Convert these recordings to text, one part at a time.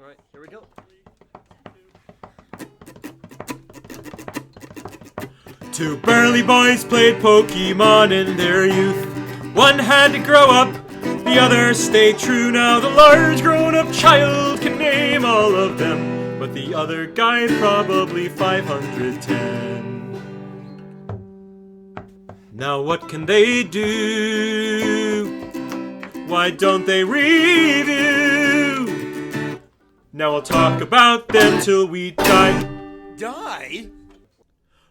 All right, here we go. Two burly boys played Pokemon in their youth. One had to grow up, the other stayed true. Now the large grown-up child can name all of them, but the other guy probably 510. Now what can they do? Why don't they review? Now I'll talk about them till we die. Die?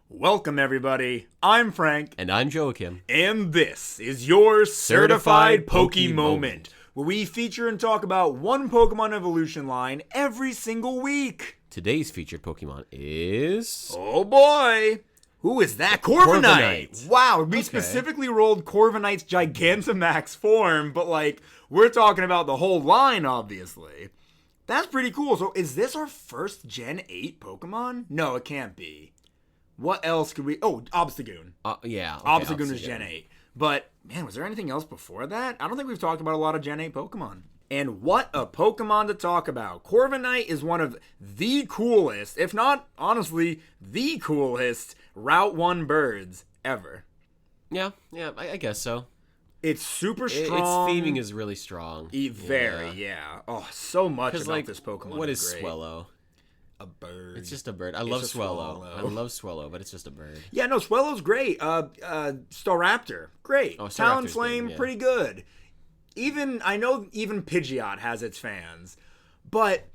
Welcome, everybody. I'm Frank. And I'm Joachim. And this is your Certified Poke Poke Moment, where we feature and talk about one Pokemon evolution line every single week. Today's featured Pokemon is... Oh boy! Who is that? Corviknight! Corviknight. Wow, we specifically rolled Corviknight's Gigantamax form, but we're talking about the whole line, obviously. That's pretty cool. So is this our first Gen 8 Pokemon? No, it can't be. What else could we... Oh, Obstagoon. Yeah. Okay, Obstagoon is Gen 8. But, man, was there anything else before that? I don't think we've talked about a lot of Gen 8 Pokemon. And what a Pokemon to talk about. Corviknight is one of the coolest, if not, honestly, the coolest Route 1 birds ever. Yeah, I guess so. It's super Its strong. theming is really strong. Very, yeah. Oh, so much about this Pokemon. What is great. Swellow? A bird. It's just a bird. I love Swellow. I love Swellow, but it's just a bird. Yeah, no, Swellow's great. Staraptor, great. Oh, Staraptor's Talonflame, good, yeah. pretty good. I know even Pidgeot has its fans, but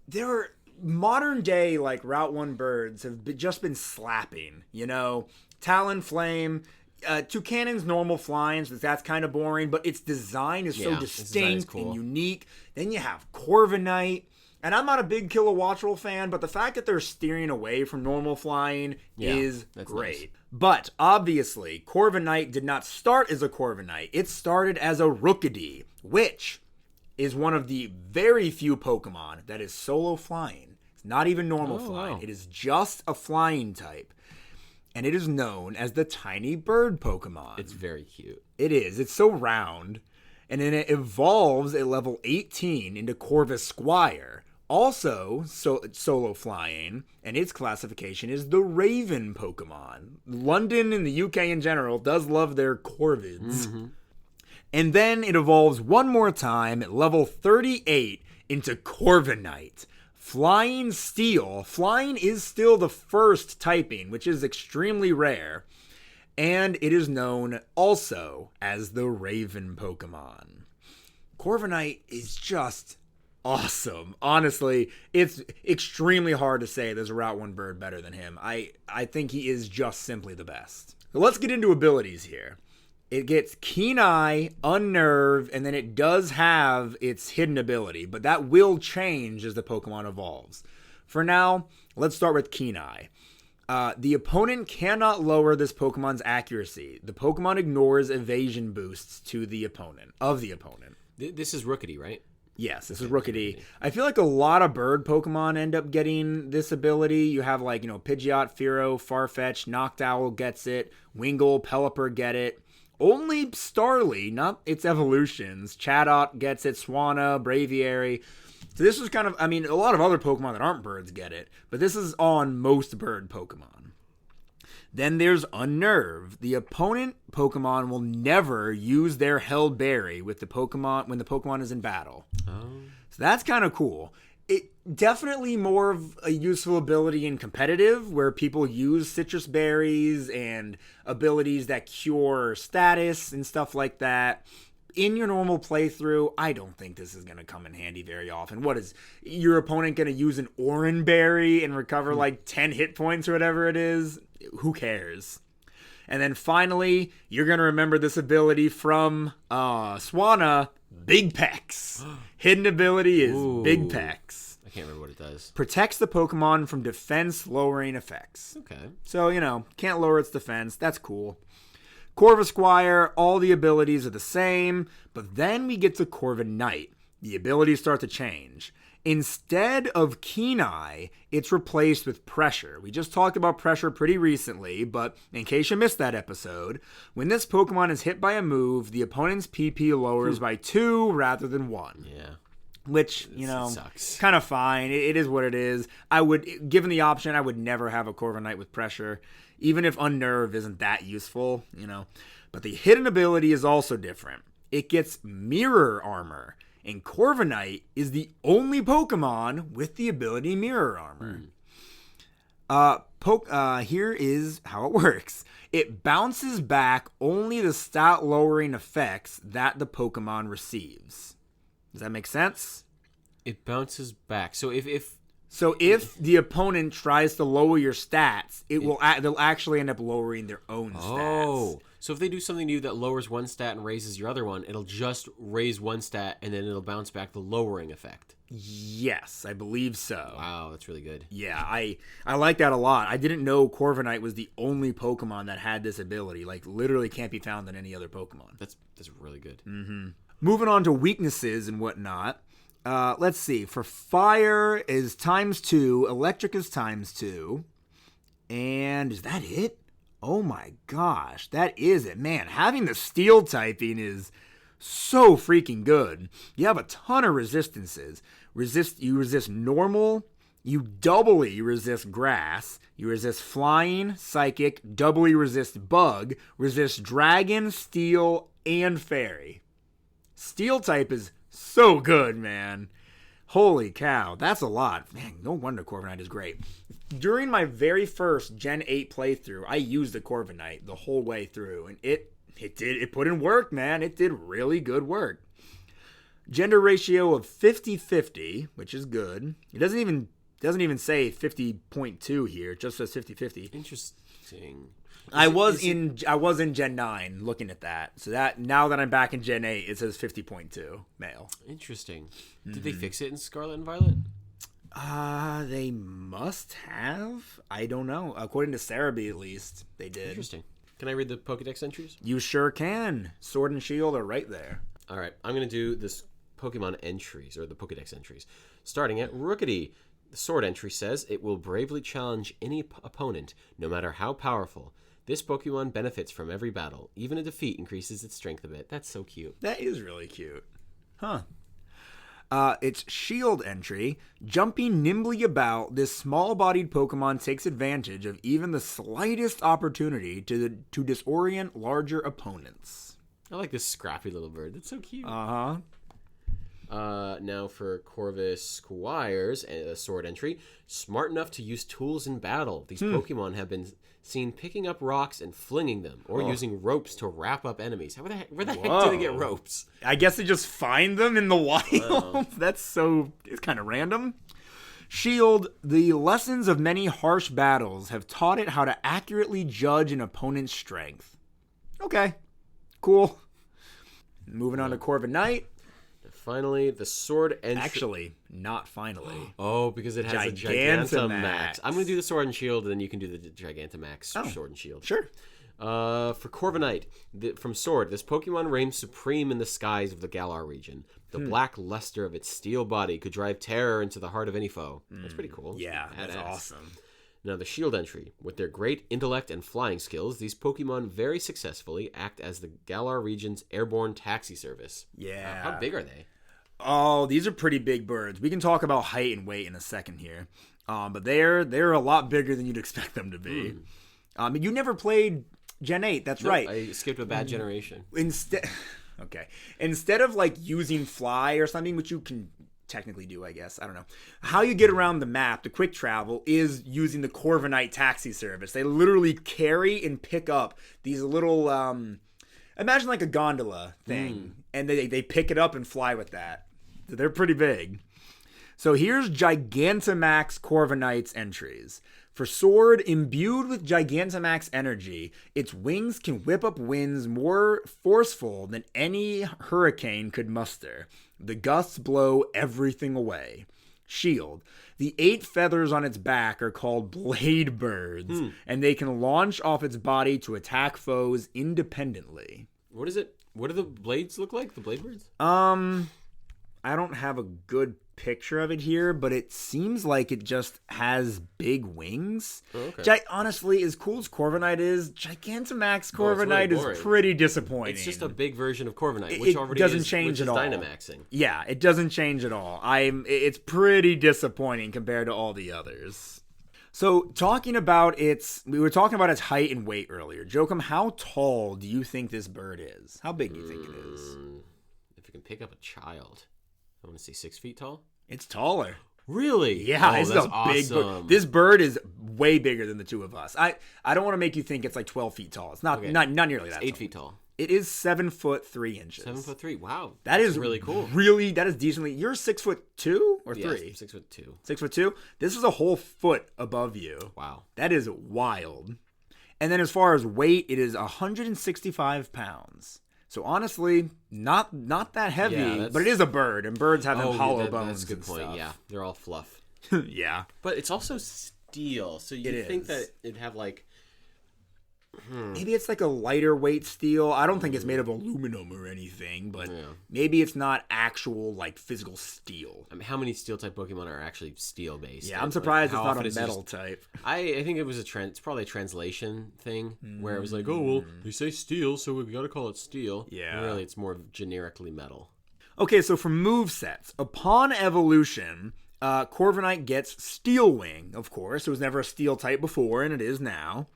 there are modern day Route 1 birds have just been slapping, Talonflame, Toucanon's normal flying, so that's kind of boring, but its design is so distinct and unique. Then you have Corviknight. And I'm not a big Kilowattrel fan, but the fact that they're steering away from normal flying is great. Nice. But obviously, Corviknight did not start as a Corviknight. It started as a Rookidee, which is one of the very few Pokemon that is solo flying. It's not even normal flying. Wow. It is just a flying type. And it is known as the tiny bird Pokemon. It's very cute. It is. It's so round. And then it evolves at level 18 into Corvisquire. Also, solo flying, and its classification is the Raven Pokemon. London and the UK in general does love their Corvids. Mm-hmm. And then it evolves one more time at level 38 into Corviknight. Flying Steel. Flying is still the first typing, which is extremely rare. And it is known also as the Raven Pokemon. Corviknight is just awesome. Honestly, it's extremely hard to say there's a Route 1 bird better than him. I think he is just simply the best. So let's get into abilities here. It gets Keen Eye, Unnerve, and then it does have its hidden ability, but that will change as the Pokemon evolves. For now, let's start with Keen Eye. The opponent cannot lower this Pokemon's accuracy. The Pokemon ignores evasion boosts to the opponent. This is Rookidee, right? Yes, this is Rookidee. I feel like a lot of bird Pokemon end up getting this ability. You have Pidgeot, Fearow, Farfetch, Noctowl gets it, Wingull, Pelipper get it. Only Starly, not its evolutions. Chatot gets it, Swanna, Braviary. So this was kind of, a lot of other Pokemon that aren't birds get it, but this is on most bird Pokemon. Then there's Unnerve. The opponent Pokemon will never use their held berry with the Pokemon when the Pokemon is in battle. Oh. So that's kind of cool. It definitely more of a useful ability in competitive, where people use citrus berries and abilities that cure status and stuff like that. In your normal playthrough, I don't think this is going to come in handy very often. What is your opponent going to use an Oran Berry and recover 10 hit points or whatever it is? Who cares? And then finally, you're going to remember this ability from Swanna, Big Pecs. Hidden ability is Big Pecs. I can't remember what it does. Protects the Pokemon from defense lowering effects. Okay. So, can't lower its defense. That's cool. Corvisquire, all the abilities are the same, but then we get to Corviknight. The abilities start to change. Instead of Keen Eye, it's replaced with Pressure. We just talked about Pressure pretty recently, but in case you missed that episode, when this Pokemon is hit by a move, the opponent's PP lowers by 2 rather than 1. Yeah. which, It sucks. kind of fine. It is what it is. Given the option, I would never have a Corviknight with pressure, even if Unnerve isn't that useful, But the hidden ability is also different. It gets Mirror Armor, and Corviknight is the only Pokemon with the ability Mirror Armor. Here is how it works. It bounces back only the stat lowering effects that the Pokemon receives. Does that make sense? It bounces back. So if the opponent tries to lower your stats, they'll actually end up lowering their own stats. So if they do something to you that lowers one stat and raises your other one, it'll just raise one stat and then it'll bounce back the lowering effect. Yes, I believe so. Wow, that's really good. Yeah, I like that a lot. I didn't know Corviknight was the only Pokemon that had this ability. Like, literally can't be found in any other Pokemon. That's really good. Mm-hmm. Moving on to weaknesses and whatnot. Let's see. For fire is ×2. Electric is ×2. And is that it? Oh my gosh, that is it. Man, having the steel typing is so freaking good. You have a ton of resistances. You resist normal. You doubly resist grass. You resist flying, psychic, doubly resist bug, resist dragon, steel, and fairy. Steel type is so good, man. Holy cow, that's a lot. Man, no wonder Corviknight is great. During my very first Gen 8 playthrough, I used the Corviknight the whole way through, and it put in work, man. It did really good work. Gender ratio of 50-50, which is good. It doesn't even say 50.2 here. It just says 50-50. Interesting. I was in Gen 9 looking at that. So that now that I'm back in Gen 8, it says 50.2 male. Interesting. Did they fix it in Scarlet and Violet? They must have. I don't know. According to Cerebi, at least, they did. Interesting. Can I read the Pokedex entries? You sure can. Sword and Shield are right there. All right. I'm going to do this Pokemon entries, or the Pokedex entries. Starting at Rookity. The Sword entry says, it will bravely challenge any opponent, no matter how powerful. This Pokemon benefits from every battle. Even a defeat increases its strength a bit. That's so cute. That is really cute. Huh. Its Shield entry. Jumping nimbly about, this small-bodied Pokemon takes advantage of even the slightest opportunity to disorient larger opponents. I like this scrappy little bird. That's so cute. Uh-huh. Now for Corvus Squires, a Sword entry. Smart enough to use tools in battle. These Pokemon have been seen picking up rocks and flinging them, or using ropes to wrap up enemies. Where the heck do they get ropes? I guess they just find them in the wild. Wow. It's kind of random. Shield, the lessons of many harsh battles have taught it how to accurately judge an opponent's strength. Okay, cool. Moving on to Corviknight. Finally, the Sword entry. Actually, not finally. Oh, because it has a Gigantamax. I'm going to do the Sword and Shield, and then you can do the Gigantamax Sword and Shield. Sure. For Corviknight, from Sword, this Pokemon reigns supreme in the skies of the Galar region. The black luster of its steel body could drive terror into the heart of any foe. That's pretty cool. Yeah, Badass. that's awesome. Now, the Shield entry. With their great intellect and flying skills, these Pokemon very successfully act as the Galar region's airborne taxi service. Yeah. How big are they? Oh, these are pretty big birds. We can talk about height and weight in a second here. But they're a lot bigger than you'd expect them to be. You never played Gen 8, that's Nope, right. I skipped a bad generation. Instead of like using fly or something, which you can technically do, I guess. I don't know. How you get around the map, the quick travel, is using the Corviknight taxi service. They literally carry and pick up these little, imagine like a gondola thing, and they pick it up and fly with that. They're pretty big. So here's Gigantamax Corviknight's entries. For Sword, imbued with Gigantamax energy, its wings can whip up winds more forceful than any hurricane could muster. The gusts blow everything away. Shield. The 8 feathers on its back are called blade birds, and they can launch off its body to attack foes independently. What is it? What do the blades look like? The blade birds? I don't have a good picture of it here, but it seems like it just has big wings. Oh, okay. Honestly, as cool as Corviknight is, Gigantamax Oh, it's really Corviknight is boring. pretty disappointing. It's just a big version of Corviknight, It which already doesn't is, change which at is all. Dynamaxing. Yeah, it doesn't change at all. It's pretty disappointing compared to all the others. So, we were talking about its height and weight earlier. Jokum, how tall do you think this bird is? How big do you think it is? If you can pick up a child, I want to say 6 feet tall. It's taller. Really? Yeah, Oh, it's that's a big awesome. bird. This bird is way bigger than the two of us. I don't want to make you think it's like 12 feet tall. It's not Okay. not nearly that. 8 tall. feet tall. It is 7'3". 7'3". Wow, That is really cool. That is decently. You're 6'2" or 3. 6'2". 6'2". This is a whole foot above you. Wow. That is wild. And then as far as weight, it is 165 pounds. So honestly, not that heavy, Yeah, but it is a bird, and birds have them hollow bones. That's a good and point. stuff. Yeah, they're all fluff. Yeah. But it's also steel, so you It think is. that it'd have like. Maybe it's like a lighter weight steel. I don't think it's made of aluminum or anything, but Yeah. maybe it's not actual like physical steel. I mean, how many steel type Pokemon are actually steel based? Yeah, I'm surprised how it's not often a is it metal just- type. I think it was it's probably a translation thing where it was like, oh well, they say steel, so we've got to call it steel. Yeah. And really, it's more generically metal. Okay, so for movesets, upon evolution, Corviknight gets Steel Wing, of course. It was never a steel type before, and it is now.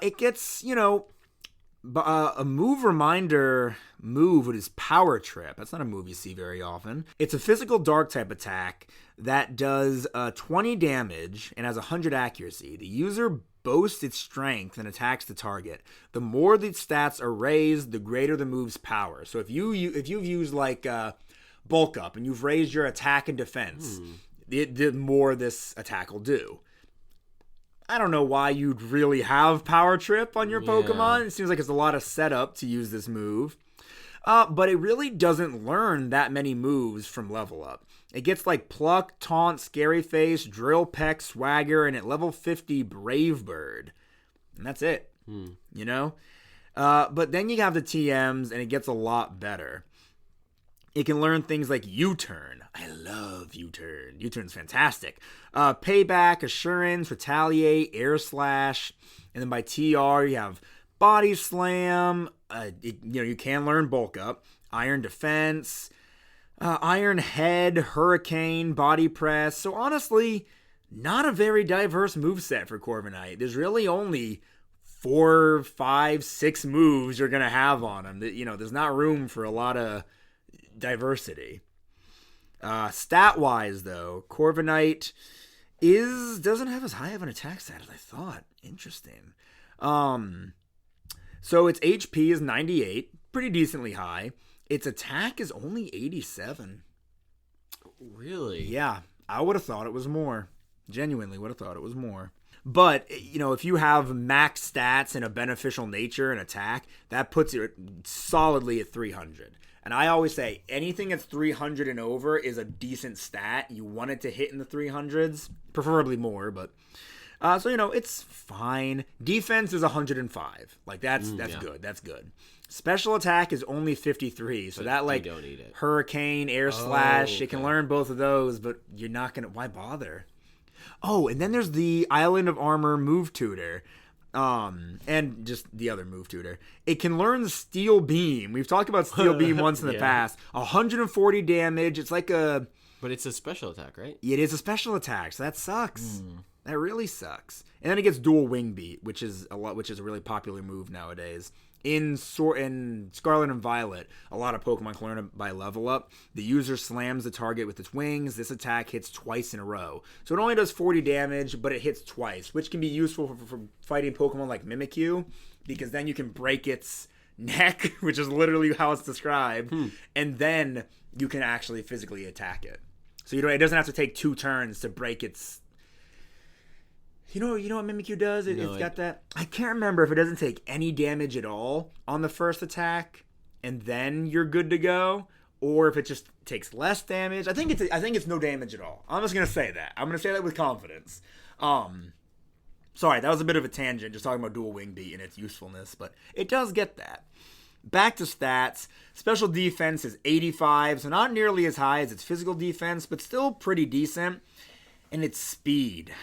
It gets, a move reminder move with his Power Trip. That's not a move you see very often. It's a physical dark type attack that does 20 damage and has 100 accuracy. The user boasts its strength and attacks the target. The more the stats are raised, the greater the move's power. So if you've used like bulk up and you've raised your attack and defense, the more this attack will do. I don't know why you'd really have Power Trip on your Pokemon. It seems like it's a lot of setup to use this move. But it really doesn't learn that many moves from level up. It gets like Pluck, Taunt, Scary Face, Drill Peck, Swagger, and at level 50, Brave Bird. And that's it. But then you have the TMs, and it gets a lot better. It can learn things like U-Turn. I love U-Turn. U-Turn's fantastic. Payback, Assurance, Retaliate, Air Slash. And then by TR, you have Body Slam. You can learn Bulk Up. Iron Defense. Iron Head, Hurricane, Body Press. So honestly, not a very diverse moveset for Corviknight. There's really only 4, 5, 6 moves you're going to have on him. There's not room for a lot of diversity. Stat-wise, though, Corviknight doesn't have as high of an attack stat as I thought. Interesting. So its HP is 98, pretty decently high. Its attack is only 87. Really? Yeah, I would have thought it was more. Genuinely would have thought it was more. But, if you have max stats and a beneficial nature and attack, that puts it solidly at 300. And I always say anything that's 300 and over is a decent stat. You want it to hit in the 300s, preferably more, but it's fine. Defense is 105. Like that's good. That's good. Special attack is only 53. So that you don't need it. Hurricane, Air Slash, okay. it can learn both of those, but you're not going to why bother? Oh, and then there's the Island of Armor move tutor. And just the other move tutor. It can learn Steel Beam. We've talked about Steel Beam once in the past. 140 damage. It's like But it's a special attack, right? It is a special attack, so that sucks. That really sucks. And then it gets Dual Wing Beat, which is a really popular move nowadays. In Scarlet and Violet, a lot of Pokemon can learn it by level up. The user slams the target with its wings. This attack hits twice in a row. So it only does 40 damage, but it hits twice, which can be useful for fighting Pokemon like Mimikyu, because then you can break its neck, which is literally how it's described, and then you can actually physically attack it. So it doesn't have to take 2 turns to break its... You know what Mimikyu does? It's got that... I can't remember if it doesn't take any damage at all on the first attack, and then you're good to go, or if it just takes less damage. I think it's no damage at all. I'm just going to say that. I'm going to say that with confidence. Sorry, that was a bit of a tangent, just talking about Dual Wing Beat and its usefulness, but it does get that. Back to stats. Special defense is 85, so not nearly as high as its physical defense, but still pretty decent. And its speed.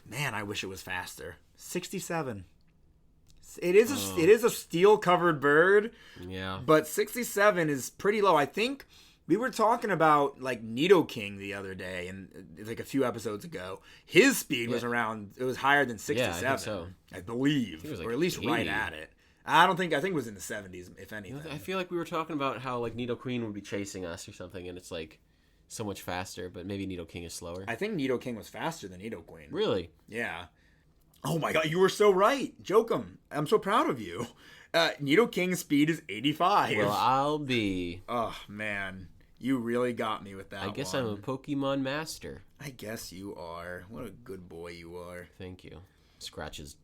Man, I wish it was faster. 67. It is a steel-covered bird. Yeah. But 67 is pretty low. I think we were talking about like Nidoking the other day, and like a few episodes ago. His speed was around. It was higher than 67. Yeah, I think so. I believe, it was like or at least 80. right at it. I think it was in the 70s, if anything. I feel like we were talking about how like Nidoqueen would be chasing us or something, and it's like so much faster, but maybe Nidoking is slower. I think Nidoking was faster than Nidoqueen. Really? Yeah. Oh my god, you were so right. Jokum. I'm so proud of you. Nidoking's speed is 85. Well, I'll be. Oh, man. You really got me with that I guess one. I'm a Pokemon master. I guess you are. What a good boy you are. Thank you. Scratch his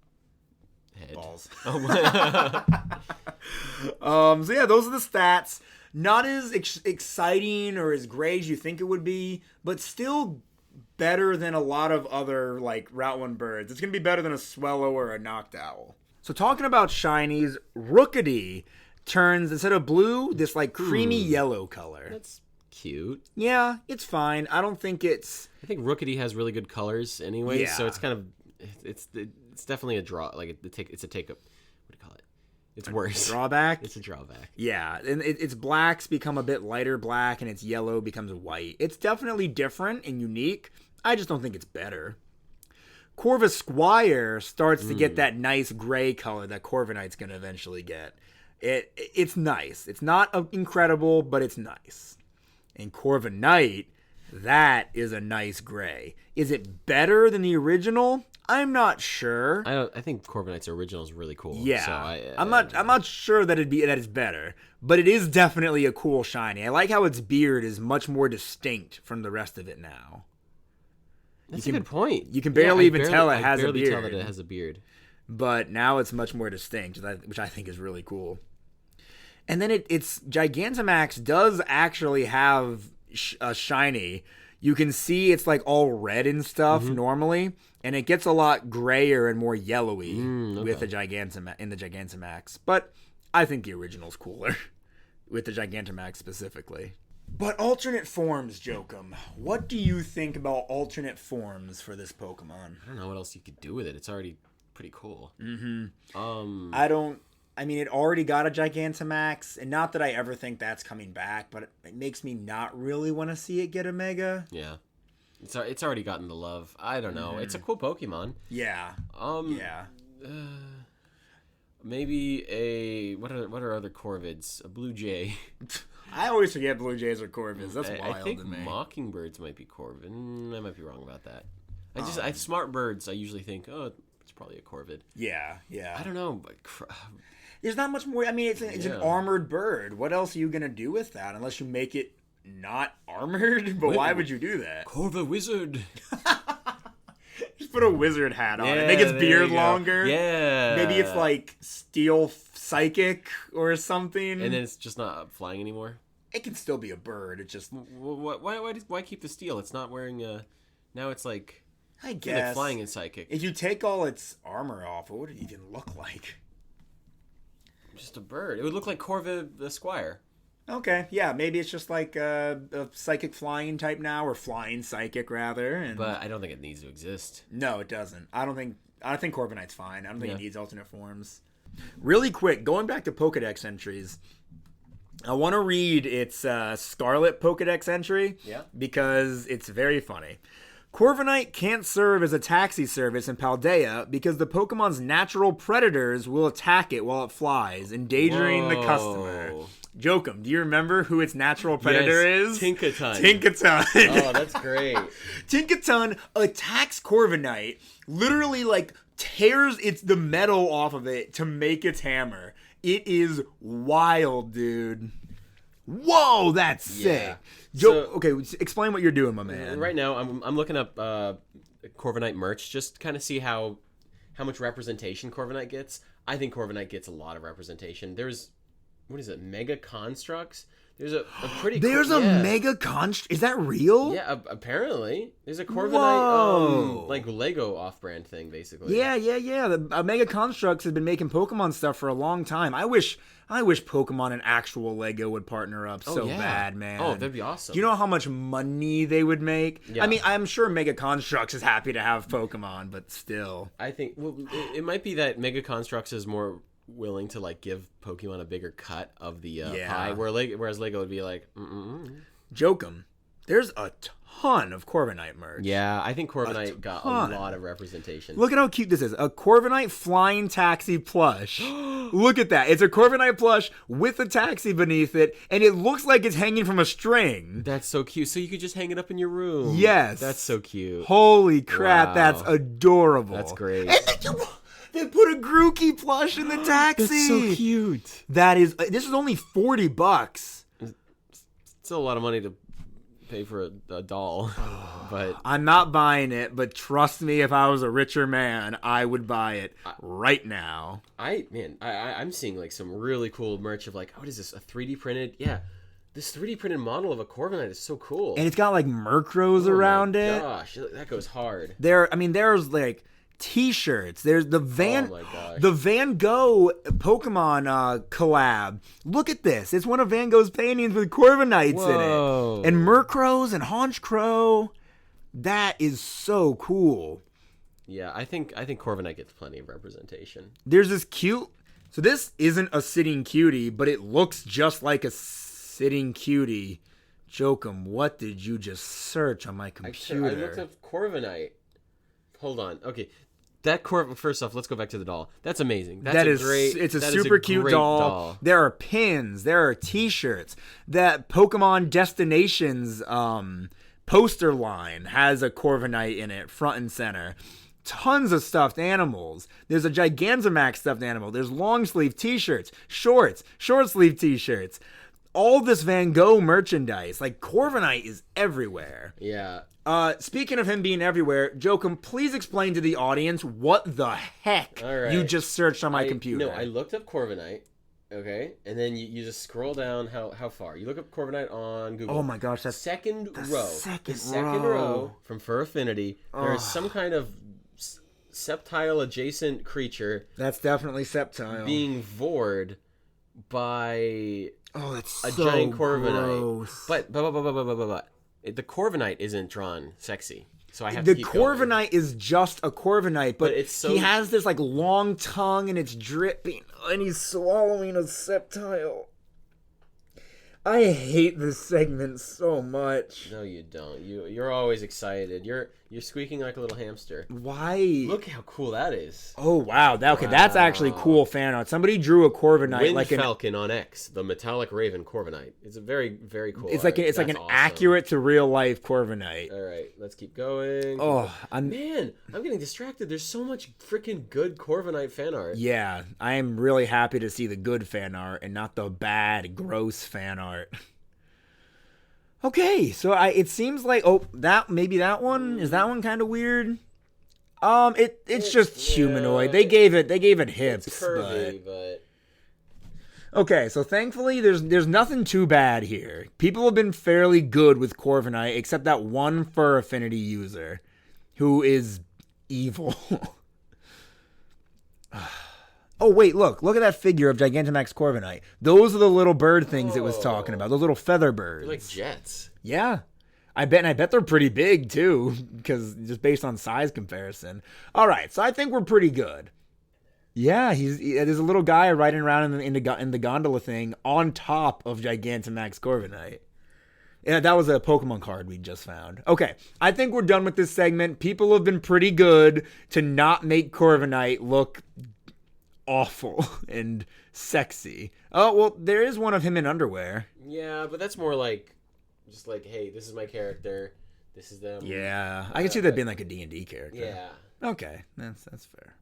head. Balls. Oh. So yeah, those are the stats. Not as exciting or as great as you think it would be, but still better than a lot of other like Route 1 birds. It's going to be better than a Swellow or a Noctowl. So talking about shinies, Rookity turns, instead of blue, this like creamy yellow color. That's cute. Yeah, it's fine. I don't think it's... I think Rookity has really good colors anyway, Yeah. so it's kind of... It's definitely a draw. Like, it's a take-up... What do you call it? It's worse. Drawback? It's a drawback. Yeah, and its blacks become a bit lighter black, and its yellow becomes white. It's definitely different and unique. I just don't think it's better. Corvisquire starts to get that nice gray color that Corviknight's going to eventually get. It's nice. It's not incredible, but it's nice. And Corviknight, that is a nice gray. Is it better than the original? I'm not sure. I think Corviknight's original is really cool. Yeah, so I'm not sure that it's better, but it is definitely a cool shiny. I like how its beard is much more distinct from the rest of it now. That's a good point. You can barely even tell it has a barely beard. tell that it has a beard. But now it's much more distinct, which I think is really cool. And then its Gigantamax does actually have a shiny. You can see it's like all red and stuff normally, and it gets a lot grayer and more yellowy with the Gigantamax. But I think the original's cooler with the Gigantamax specifically. But alternate forms, Jokum. What do you think about alternate forms for this Pokemon? I don't know what else you could do with it. It's already pretty cool. I mean, it already got a Gigantamax, and not that I ever think that's coming back, but it makes me not really want to see it get a Mega. Yeah. It's already gotten the love. I don't know. It's a cool Pokemon. Yeah. Yeah. Maybe a what are other Corvids? A Blue Jay. I always forget Blue Jays are Corvids. That's wild I think to me. Mockingbirds might be Corvid. I might be wrong about that. Smart birds. I usually think, it's probably a Corvid. Yeah. I don't know. But There's not much more. I mean, it's an armored bird. What else are you gonna do with that unless you make it not armored? But why would you do that? Corva Wizard. Just put a wizard hat on it. Make its beard longer. Yeah. Maybe it's like steel psychic or something. And then it's just not flying anymore. It can still be a bird. It just Why keep the steel? It's not wearing a. Now it's like. I guess like flying in psychic. If you take all its armor off, what would it even look like? Just a bird. It would look like Corva the Squire. Okay, yeah, maybe it's just like a psychic flying type now, or flying psychic rather. But I don't think it needs to exist. No, it doesn't. I think Corviknight's fine. I don't think it needs alternate forms. Really quick, going back to Pokedex entries, I want to read its Scarlet Pokedex entry because it's very funny. Corviknight can't serve as a taxi service in Paldea because the Pokemon's natural predators will attack it while it flies, endangering the customer. Jokum, do you remember who its natural predator is? Tinkaton. Tinkaton. That's great. Tinkaton attacks Corviknight, literally like tears the metal off of it to make its hammer. It is wild, dude. Whoa, that's sick. Okay, explain what you're doing, my man. Right now, I'm looking up Corviknight merch, just kind of see how much representation Corviknight gets. I think Corviknight gets a lot of representation. There's, what is it, Mega Constructs? There's a pretty. There's cool, a yeah. Mega Const. Is that real? Yeah, apparently there's a Corviknight, Whoa. like Lego off-brand thing, basically. Yeah. The Mega Constructs have been making Pokemon stuff for a long time. I wish Pokemon and actual Lego would partner up so yeah. bad, man. Oh, that'd be awesome. Do you know how much money they would make? Yeah. I mean, I'm sure Mega Constructs is happy to have Pokemon, but still. I think it might be that Mega Constructs is more willing to like give Pokemon a bigger cut of the pie, whereas Lego would be like, Jokum. There's a ton of Corviknight merch. Yeah, I think Corviknight got a lot of representation. Look at how cute this is. A Corviknight flying taxi plush. Look at that. It's a Corviknight plush with a taxi beneath it, and it looks like it's hanging from a string. That's so cute. So you could just hang it up in your room. Yes. That's so cute. Holy crap, Wow. that's adorable. That's great. And they put a Grookey plush in the taxi. That's so cute. That is, this is only $40. It's a lot of money to pay for a doll, but I'm not buying it, but trust me, if I was a richer man, I would buy it right now. I'm seeing like some really cool merch of like, what is this? A 3D printed? Yeah, this 3D printed model of a Corviknight is so cool. And it's got like Murkrows around it. Gosh, there's hard. There's like T-shirts. There's the Van Gogh Pokemon collab. Look at this. It's one of Van Gogh's paintings with Corviknights in it, and Murkrows and Honchkrow. That is so cool. Yeah, I think Corviknight gets plenty of representation. There's this cute. So this isn't a sitting cutie, but it looks just like a sitting cutie. Jokum, what did you just search on my computer? I looked up Corviknight. Hold on. Okay. First off, let's go back to the doll. That's amazing. It's a super cute doll. There are pins. There are T-shirts. That Pokemon Destinations poster line has a Corviknight in it, front and center. Tons of stuffed animals. There's a Gigantamax stuffed animal. There's long sleeve T-shirts, shorts, short sleeve T-shirts. All this Van Gogh merchandise. Like, Corviknight is everywhere. Yeah. Speaking of him being everywhere, Jokum, please explain to the audience what the heck you just searched on my computer. No, I looked up Corviknight, okay? And then you just scroll down how far. You look up Corviknight on Google. Oh my gosh, that's second row. The second row from Fur Affinity. There is some kind of septile adjacent creature. That's definitely septile. Being vored by that's a so giant Corviknight. gross. But the Corviknight isn't drawn sexy, so I have to keep going. The Corviknight is just a Corviknight, but it's so... he has this like long tongue and it's dripping, and he's swallowing a septile. I hate this segment so much. No, you don't. You're always excited. You're squeaking like a little hamster. Why? Look how cool that is. Oh wow! That's actually cool fan art. Somebody drew a Corviknight Wind like Falcon on X, the metallic raven Corviknight. It's a very, very cool. It's like an awesome. accurate to real life Corviknight. All right, let's keep going. Oh, I'm getting distracted. There's so much freaking good Corviknight fan art. Yeah, I am really happy to see the good fan art and not the bad, gross fan art. Okay, so it seems like that one is that one kind of weird. It's just humanoid. They gave it hips. It's curvy, but okay. So thankfully, there's nothing too bad here. People have been fairly good with Corviknight, except that one Fur Affinity user, who is evil. Oh, wait, look at that figure of Gigantamax Corviknight. Those are the little bird things it was talking about. Those little feather birds. They're like jets. Yeah. I bet they're pretty big, too, because just based on size comparison. All right, so I think we're pretty good. Yeah, there's a little guy riding around in the gondola thing on top of Gigantamax Corviknight. Yeah, that was a Pokemon card we just found. Okay, I think we're done with this segment. People have been pretty good to not make Corviknight look awful and sexy. Oh, well, there is one of him in underwear. Yeah, but that's more like, just like, hey, this is my character. This is them. Yeah, I can see that being like a D&D character. Yeah. Okay, that's fair.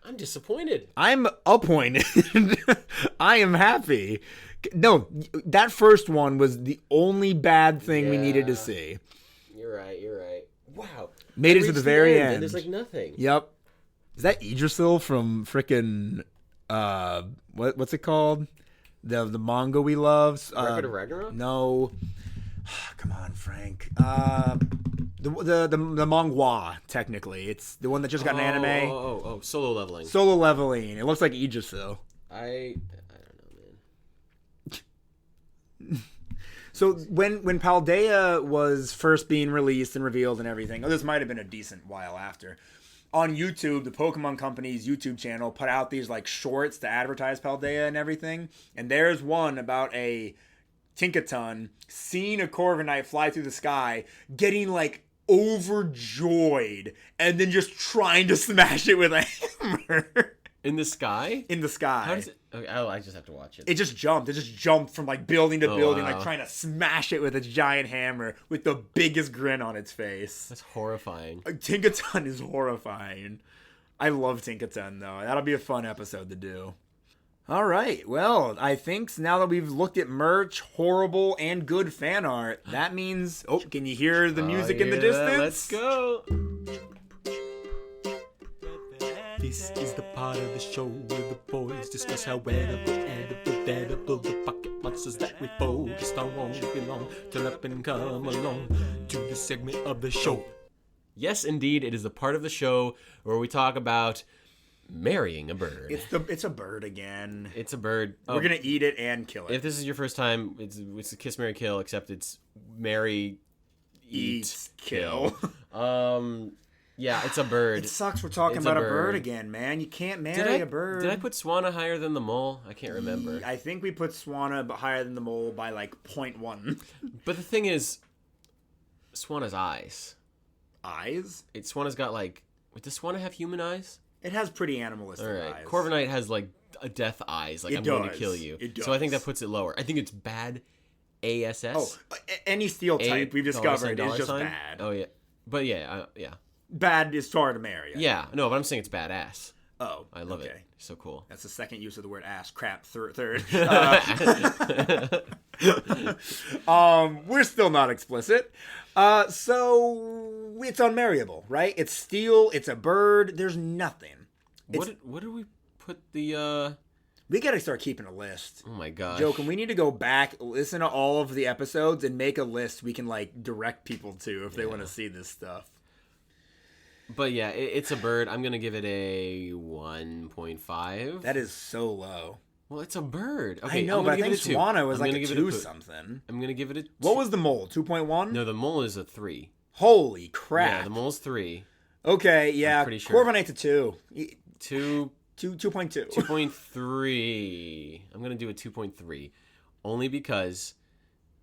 I'm disappointed. I'm appointed. I am happy. No, that first one was the only bad thing we needed to see. You're right. Wow. Made it to the very end. And there's like nothing. Yep. Is that Idrisil from frickin' what's it called? the manga we love. Record of Ragnarok? No. Come on, Frank. The manhwa, technically. It's the one that just got an anime. Oh, Solo Leveling. Solo Leveling. It looks like Aegis, though. I don't know, man. So when Paldea was first being released and revealed and everything, this might have been a decent while after, on YouTube, the Pokemon Company's YouTube channel put out these like shorts to advertise Paldea and everything. And there's one about a Tinkaton seeing a Corviknight fly through the sky, getting like overjoyed, and then just trying to smash it with a hammer. In the sky? In the sky. How does it? Okay, I just have to watch it. It just jumped. It just jumped from like building to building, wow. like trying to smash it with a giant hammer with the biggest grin on its face. That's horrifying. Tinkaton is horrifying. I love Tinkaton though. That'll be a fun episode to do. All right. Well, I think now that we've looked at merch, horrible and good fan art, that means. Oh, can you hear the music in the distance? Let's go. This is the part of the show where the boys discuss how edible the pocket monsters that we focused on won't belong. Turn up and come along to the segment of the show. Yes, indeed, it is the part of the show where we talk about marrying a bird. It's a bird again. It's a bird. We're gonna eat it and kill it. If this is your first time, it's a kiss, marry, kill, except it's marry, eat, kill. Yeah, it's a bird. It sucks we're talking about a bird again, man. You can't marry a bird. Did I put Swanna higher than the mole? I can't remember. I think we put Swanna higher than the mole by like 0.1. But the thing is, Swanna's eyes. Eyes? Swanna's got like... Does Swanna have human eyes? It has pretty animalistic eyes. Corviknight has like a death eyes. Like, I'm going to kill you. It does. So I think that puts it lower. I think it's bad ASS. Oh, any steel type we've discovered is just bad. Oh, yeah. But yeah. Bad is hard to marry. Yeah, no, but I'm saying it's badass. Oh, I love it. So cool. That's the second use of the word ass. Crap. Third. We're still not explicit. So it's unmarryable, right? It's steel. It's a bird. There's nothing. What do we put the? We gotta start keeping a list. Oh my gosh. Joken, we need to go back, listen to all of the episodes, and make a list we can like direct people to if they want to see this stuff. But yeah, it's a bird. I'm going to give it a 1.5. That is so low. Well, it's a bird. Okay, I know, but I think Swanna was like a 2 something. I'm going to give it a 2. What was the mole? 2.1? No, the mole is a 3. Holy crap. Yeah, the mole's 3. Okay, yeah. I'm pretty sure. Corviknight's a 2. 2. 2.2. 2.3. I'm going to do a 2.3. Only because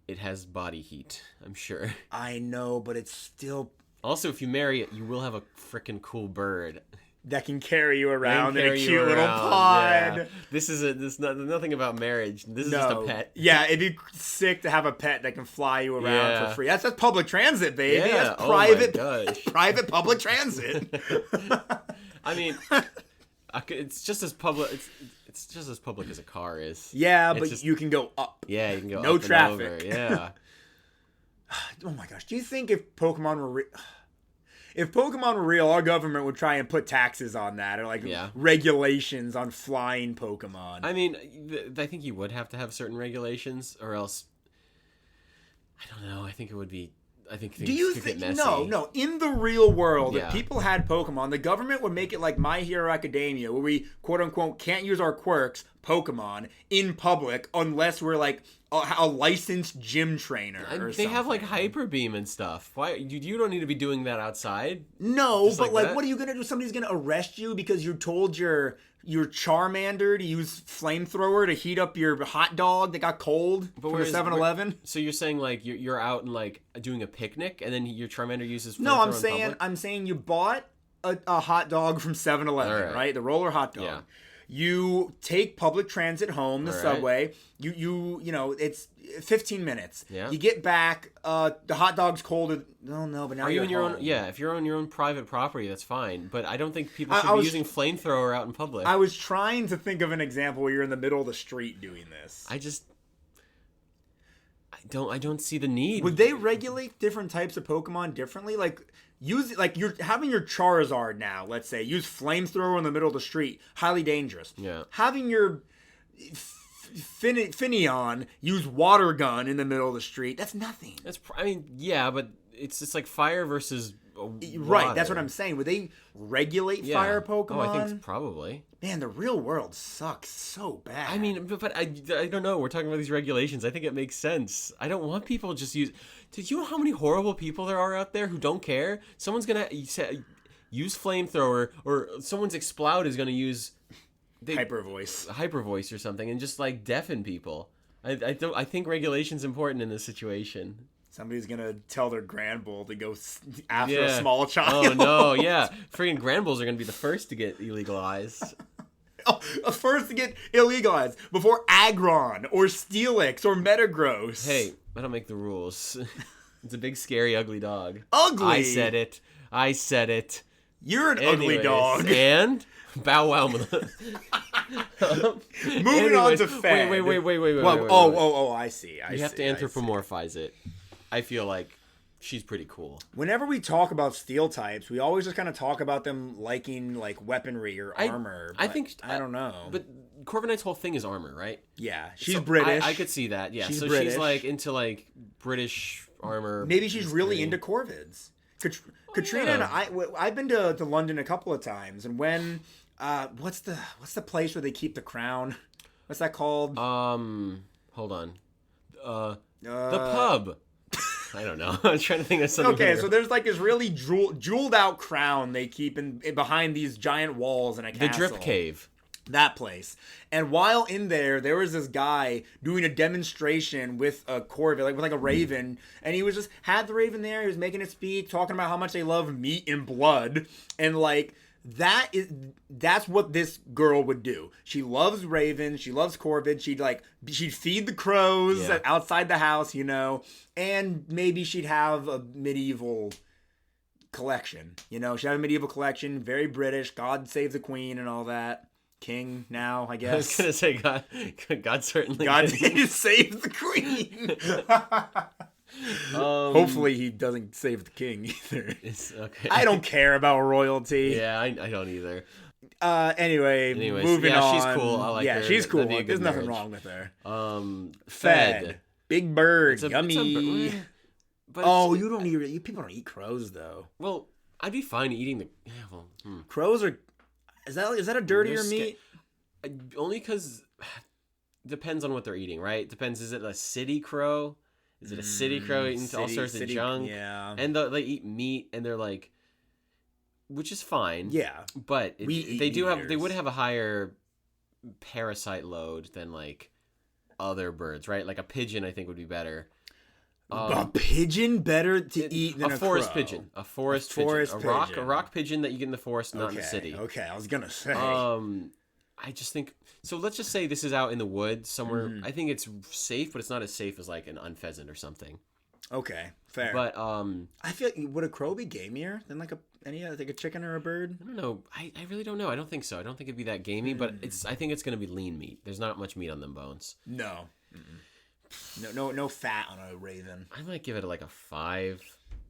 it has body heat, I'm sure. I know, but it's still... Also, if you marry it, you will have a freaking cool bird that can carry you around in a cute little pod. Yeah. This is nothing about marriage. This is just a pet. Yeah, it'd be sick to have a pet that can fly you around for free. That's public transit, baby. Yeah. That's private, private public transit. I mean, it's just as public. It's just as public as a car is. Yeah, but you can go up. Yeah, you can go no up traffic. And over. Yeah. Oh my gosh! Do you think if Pokemon were real, our government would try and put taxes on that or like regulations on flying Pokemon? I mean, I think you would have to have certain regulations, or else I don't know. I think it would be. I think things could get messy. No. In the real world, if people had Pokemon, the government would make it like My Hero Academia, where we quote unquote can't use our quirks, Pokemon, in public unless we're like a licensed gym trainer. Or they have like Hyper Beam and stuff. Why you don't need to be doing that outside? No, just but like what are you gonna do? Somebody's gonna arrest you because you told your Charmander to use flamethrower to heat up your hot dog that got cold from the 7-Eleven. So you're saying like you're out and like doing a picnic and then your Charmander uses flamethrower? No, I'm saying you bought a hot dog from 7-Eleven, right? The roller hot dog. Yeah. You take public transit home, the subway. You know, it's 15 minutes. Yeah. You get back. The hot dog's cold. No, but now you're in your home. own. Yeah, if you're on your own private property, that's fine. But I don't think people should be using flamethrower out in public. I was trying to think of an example where you're in the middle of the street doing this. I don't see the need. Would they regulate different types of Pokemon differently? You're having your Charizard now, let's say, use flamethrower in the middle of the street, highly dangerous. Yeah. Having your Finion use water gun in the middle of the street. That's nothing. I mean, yeah, but it's just like fire versus right. That's what I'm saying. Would they regulate fire Pokemon? Oh, I think probably. Man, the real world sucks so bad. I mean, but I don't know. We're talking about these regulations. I think it makes sense. I don't want people just use. Did you know how many horrible people there are out there who don't care? Someone's gonna use flamethrower, or someone's Exploud is gonna use hyper voice or something, and just like deafen people. I think regulation's important in this situation. Somebody's gonna tell their Granbull to go after a small child. Oh no, yeah. Freaking Granbulls are gonna be the first to get illegalized. First to get illegalized before Aggron or Steelix or Metagross. Hey, I don't make the rules. It's a big, scary, ugly dog. Ugly? I said it. You're an ugly dog. And Bow Wow. Moving on to Fed. Wait. Oh, I see. You have to anthropomorphize it. I feel like she's pretty cool. Whenever we talk about steel types, we always just kind of talk about them liking like weaponry or armor. I think I don't know. But Corviknight's whole thing is armor, right? Yeah, she's British. I could see that. Yeah, she's British. She's like into like British armor. Maybe she's really into Corvids. Katrina and I've been to London a couple of times, and when what's the place where they keep the crown? What's that called? Hold on. The pub. I don't know. I'm trying to think of something. Okay, so there's like this really jeweled out crown they keep in behind these giant walls in a castle. The Drip Cave. That place. And while in there was this guy doing a demonstration with a Corvid, with a raven, and he was just had the raven there. He was making it speak, talking about how much they love meat and blood, and like. That's what this girl would do. She loves ravens. She loves Corvid. She'd feed the crows outside the house, and maybe she'd have a medieval collection. She'd have a medieval collection, very British. God save the Queen and all that. King now, I guess. I was gonna say God certainly. God save the Queen. Hopefully he doesn't save the king either. Okay. I don't care about royalty. Yeah, I don't either. Anyways, moving on. She's cool. I like her. Yeah, she's cool. There's nothing wrong with her. Fed. Big bird. Yummy. But you don't eat. People don't eat crows though. Well, I'd be fine eating the. Yeah, crows are. Is that a dirtier meat? Only because depends on what they're eating, right? Depends. Is it a city crow? Is it a city crow eating all sorts of junk? Yeah. And they eat meat, and they're like, which is fine. Yeah. But they would have a higher parasite load than like other birds, right? Like a pigeon, I think would be better. A pigeon better to eat than a forest crow. pigeon. A forest pigeon. A rock pigeon that you get in the forest, not in the city. Okay, I was gonna say. I just think so. Let's just say this is out in the woods somewhere. Mm-hmm. I think it's safe, but it's not as safe as like an unpheasant or something. Okay, fair. But I feel would a crow be gamier than like a chicken or a bird? I don't know. I really don't know. I don't think so. I don't think it'd be that gamey. But I think it's gonna be lean meat. There's not much meat on them bones. No. No fat on a raven. I might give it like a 5.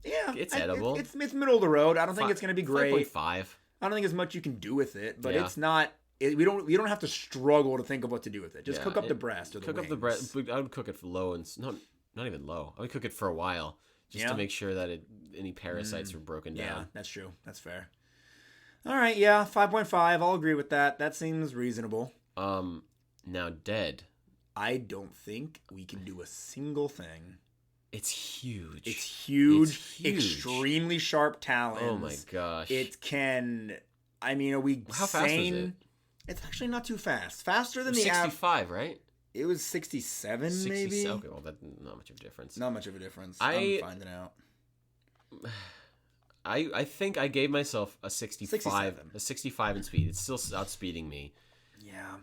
Yeah, it's edible. It's middle of the road. I don't think it's gonna be great. 5.5. I don't think there's much you can do with it, but it's not. We don't have to struggle to think of what to do with it. Just cook up the breast or the wings. Cook up the breast. I would cook it for low and not even low. I would cook it for a while just to make sure that any parasites are broken down. Yeah, that's true. That's fair. All right, 5.5. I'll agree with that. That seems reasonable. Now dead. I don't think we can do a single thing. It's huge. It's huge. Extremely sharp talons. Oh my gosh. It can. I mean, are we How fast was it? It's actually not too fast. Faster than the 65, right? It was 67, maybe. Okay, well, that's not much of a difference. Not much of a difference. I'm finding out. I think I gave myself a 65 in speed. It's still outspeeding me. Yeah.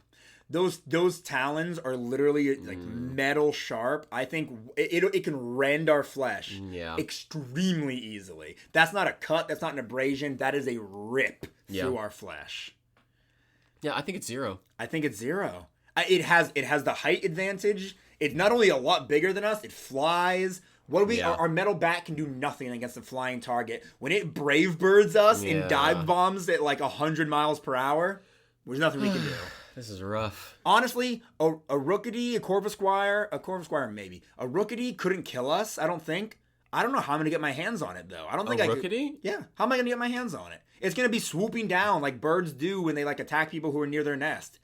Those talons are literally like metal sharp. I think it can rend our flesh extremely easily. That's not a cut. That's not an abrasion. That is a rip through our flesh. Yeah, I think it's 0. I think it's 0. It has the height advantage. It's not only a lot bigger than us. It flies. Our metal bat can do nothing against a flying target. When it brave birds us and dive bombs at like 100 miles per hour, there's nothing we can do. This is rough. Honestly, a Rookity, a Corvisquire maybe. A Rookity couldn't kill us, I don't think. I don't know how I'm going to get my hands on it, though. I don't think I could. Rookity? Yeah. How am I going to get my hands on it? It's going to be swooping down like birds do when they like attack people who are near their nest.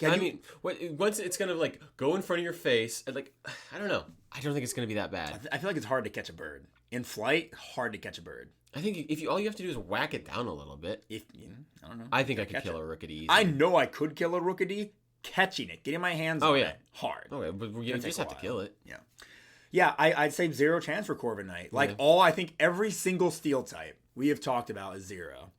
Once it's going to like go in front of your face, and like, I don't know. I don't think it's going to be that bad. I feel like it's hard to catch a bird. In flight, hard to catch a bird. I think all you have to do is whack it down a little bit. I don't know. I think I could kill a Rookity easily. I know I could kill a Rookity. Catching it, getting my hands on it, hard. Okay, but you just have to kill it. Yeah. Yeah, I'd say 0 chance for Corviknight. Like I think every single steel type we have talked about is 0.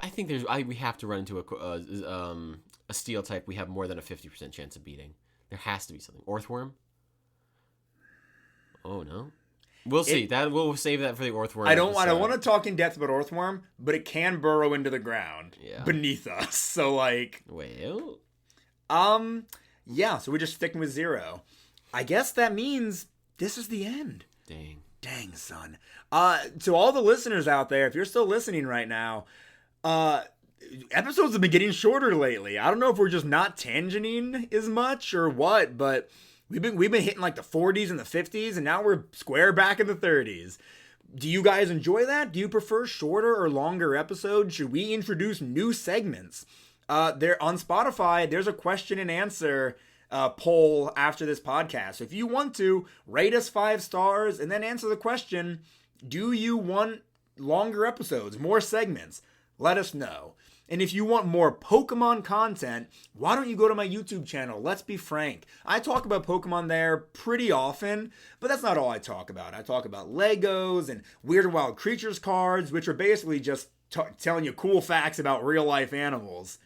I think we have to run into a steel type we have more than a 50% chance of beating. There has to be something. Orthworm? Oh no. We'll see. We'll save that for the Orthworm. I don't want to talk in depth about Orthworm, but it can burrow into the ground beneath us. So like yeah, so we're just sticking with 0. I guess that means this is the end. Dang, son. To all the listeners out there, if you're still listening right now, episodes have been getting shorter lately. I don't know if we're just not tangenting as much or what, but we've been hitting like the 40s and the 50s, and now we're square back in the 30s. Do you guys enjoy that? Do you prefer shorter or longer episodes? Should we introduce new segments? There on Spotify, there's a question and answer poll after this podcast. So if you want to, rate us 5 stars and then answer the question, do you want longer episodes, more segments? Let us know. And if you want more Pokemon content, why don't you go to my YouTube channel, Let's Be Frank. I talk about Pokemon there pretty often, but that's not all I talk about. I talk about Legos and Weird Wild Creatures cards, which are basically just telling you cool facts about real-life animals.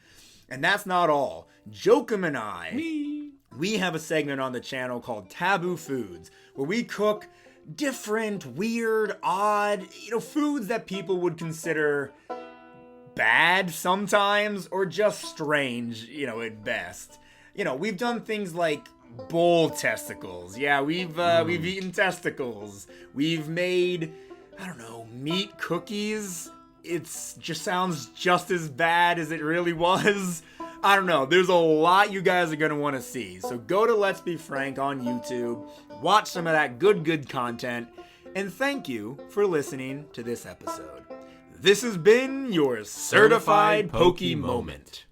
And that's not all. Joachim and I, we have a segment on the channel called Taboo Foods, where we cook different, weird, odd, foods that people would consider bad sometimes, or just strange, at best. We've done things like bull testicles. Yeah, we've eaten testicles. We've made, meat cookies. It's just sounds just as bad as it really was. I don't know. There's a lot you guys are going to want to see. So go to Let's Be Frank on YouTube. Watch some of that good content. And thank you for listening to this episode. This has been your Certified Poke Moment.